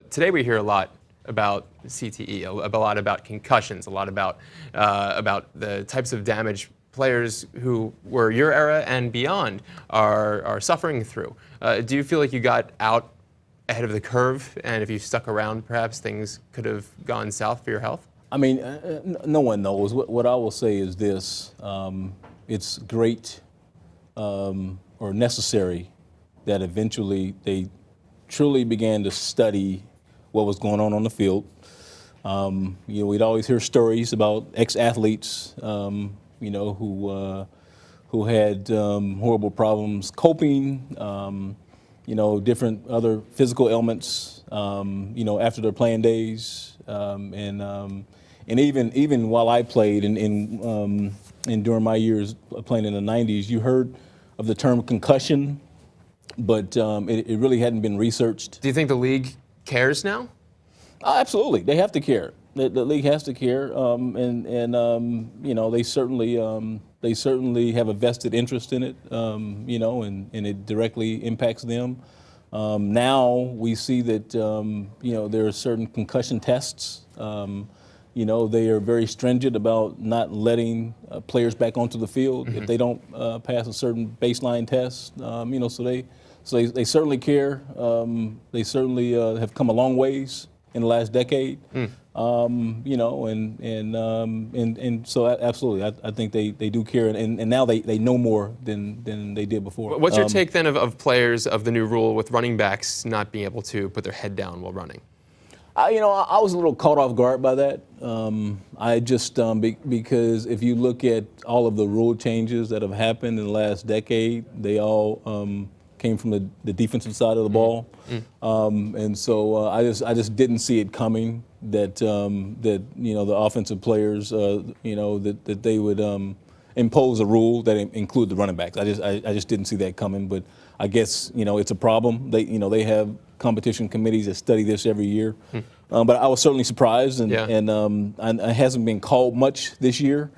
Today we hear a lot about CTE, a lot about concussions, a lot about the types of damage players who were your era and beyond are suffering through. Do you feel like you got out ahead of the curve, and if you stuck around, perhaps things could have gone south for your health? I mean, no one knows. What I will say is this: it's great or necessary that eventually they truly began to study what was going on the field. We'd always hear stories about ex-athletes, who had horrible problems coping, different other physical ailments, after their playing days, and even while I played and during my years playing in the '90s, you heard of the term concussion, but it really hadn't been researched. Do you think the league cares now? Absolutely, they have to care. The league has to care, they certainly have a vested interest in it, and it directly impacts them. Now we see that there are certain concussion tests. They are very stringent about not letting players back onto the field if they don't pass a certain baseline test. So they certainly care. They certainly have come a long ways in the last decade. So absolutely, I think they do care, and now they know more than they did before. What's your take then of players of the new rule with running backs not being able to put their head down while running? I was a little caught off guard by that. Because if you look at all of the rule changes that have happened in the last decade, they all came from the defensive side of the ball, and so I just didn't see it coming that the offensive players that they would impose a rule that include the running backs. I just didn't see that coming, but I guess it's a problem. They have competition committees that study this every year, but I was certainly surprised, and it hasn't been called much this year.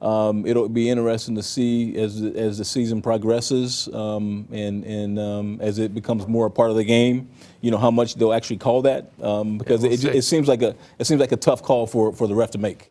It'll be interesting to see as the season progresses, and as it becomes more a part of the game, how much they'll actually call that, because it seems like a tough call for the ref to make.